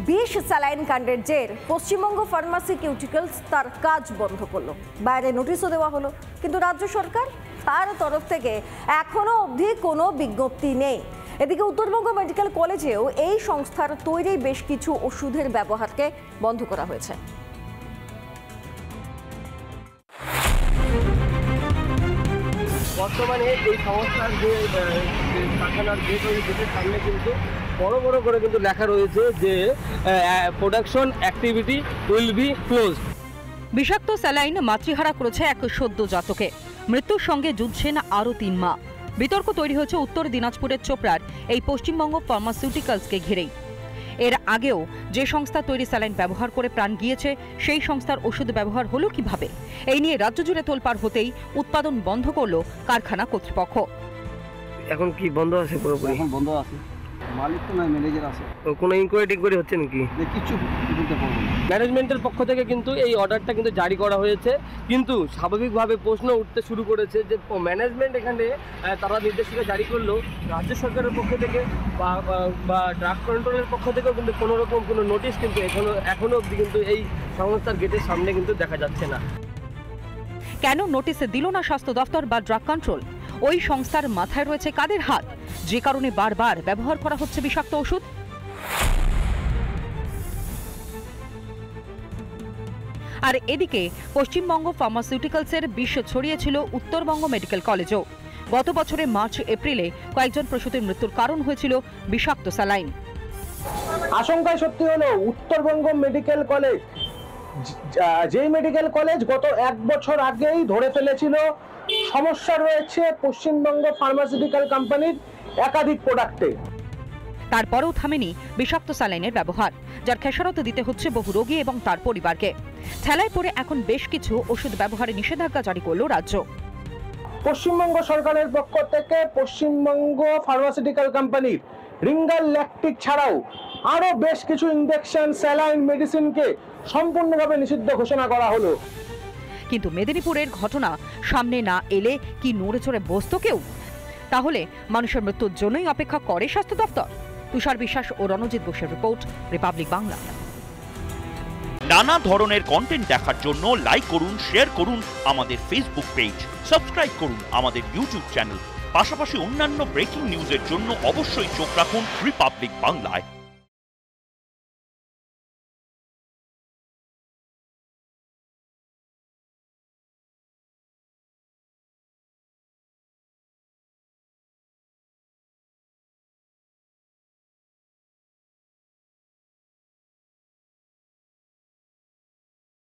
বিষ স্যালাইন কাণ্ডের জের পশ্চিমবঙ্গ ফার্মাসিউটিক্যালস তার কাজ বন্ধ করলো। বাইরে নোটিশও দেওয়া হলো, কিন্তু রাজ্য সরকার তার তরফ থেকে এখনো অবধি কোনো বিজ্ঞপ্তি নেই। এদিকে উত্তরবঙ্গ মেডিকেল কলেজেও এই সংস্থার তৈরি বেশ কিছু ওষুধের ব্যবহারকে বন্ধ করা হয়েছে। বর্তমানে এই সংস্থার যে কারখানার গেটের সামনে কিন্তু বড় বড় করে কিন্তু লেখা রয়েছে যে production activity will be closed. বিষাক্ত স্যালাইন মাতৃহারা করেছে এক সদ্যজাতকে। মৃত্যুর সঙ্গে যুঝছেন আরও ৩ মা। বিতর্ক তৈরি হয়েছে উত্তর দিনাজপুরের চোপড়ার এই পশ্চিমবঙ্গ ফার্মাসিউটিক্যালসকে ঘিরেই। এর আগেও যে সংস্থা তৈরি স্যালাইন ব্যবহার করে প্রাণ গিয়েছে, সেই সংস্থার ওষুধ ব্যবহার হলো কিভাবে, এই নিয়ে রাজ্য জুড়ে তোলপাড় হতেই উৎপাদন বন্ধ করলো কারখানা কর্তৃপক্ষ। এখন কি বন্ধ আছে? পুরোপুরি এখন বন্ধ আছে, মালিক তো নাই, ম্যানেজার আছে। কোনো ইনকোয়ারি হচ্ছে নাকি? কিছু বলতে পারবো না। ম্যানেজমেন্টের পক্ষ থেকে কিন্তু এই অর্ডারটা কিন্তু জারি করা হয়েছে, কিন্তু স্বাভাবিকভাবে প্রশ্ন উঠতে শুরু করেছে যে ম্যানেজমেন্ট এখানে তারা নির্দেশিকা জারি করলো, রাজ্য সরকারের পক্ষ থেকে বা ড্রাগ কন্ট্রোলের পক্ষ থেকেও কিন্তু কোনো রকম কোনো নোটিশ কিন্তু এখনো অবধি কিন্তু এই সংস্থার গেটের সামনে কিন্তু দেখা যাচ্ছে না। কেন নোটিশ দিল না স্বাস্থ্য দফতর বা ড্রাগ কন্ট্রোল? ওই সংস্থার মাথায় রয়েছে কাদের হাত, যে কারণে বারবার ব্যবহার করা হচ্ছে বিষাক্ত ওষুধ? আর এদিকে পশ্চিমবঙ্গ ফার্মাসিউটিক্যালসের বিষ ছড়িয়েছিল উত্তরবঙ্গ মেডিকেল কলেজেও। গত বছরের মার্চ এপ্রিলে কয়েকজন প্রসূতির মৃত্যুর কারণ হয়েছিল বিষাক্ত স্যালাইন। আশঙ্কায় সত্যি হলো উত্তরবঙ্গ মেডিকেল কলেজ, যেই মেডিকেল কলেজ গত 1 বছর আগেই ধরে ফেলেছিল সমস্যা রয়েছে পশ্চিমবঙ্গ ফার্মাসিউটিক্যাল কোম্পানির একাধিক প্রোডাক্টে। তারপরেও থামেনি বিষাক্ত স্যালাইনের ব্যবহার, যার খেসারত দিতে হচ্ছে বহু রোগী এবং তার পরিবারকে। ঠেলায় পড়ে এখন বেশ কিছু ওষুধ ব্যবহারে নিষেধাজ্ঞা জারি করল রাজ্য। পশ্চিমবঙ্গ সরকারের পক্ষ থেকে পশ্চিমবঙ্গ ফার্মাসিউটিক্যাল কোম্পানির রিঙ্গাল ল্যাকটিক ছাড়াও আরো বেশ কিছু ইনজেকশন, স্যালাইন, মেডিসিনকে সম্পূর্ণভাবে নিষিদ্ধ ঘোষণা করা হলো। কিন্তু মেদিনীপুরের ঘটনা সামনে না এলে কি নড়ে চড়ে বসতো কেউ? তাহলে মানুষের মৃত্যুর জন্যই অপেক্ষা করে স্বাস্থ্য দফতর? তুষার বিশ্বাস ও রণজিৎ বোসের রিপোর্ট, রিপাবলিক বাংলা। নানা ধরনের কন্টেন্ট দেখার জন্য লাইক করুন, শেয়ার করুন আমাদের ফেসবুক পেজ, সাবস্ক্রাইব করুন আমাদের ইউটিউব চ্যানেল। পাশাপাশি অন্যান্য ব্রেকিং নিউজের জন্য অবশ্যই চোখ রাখুন রিপাবলিক বাংলায়।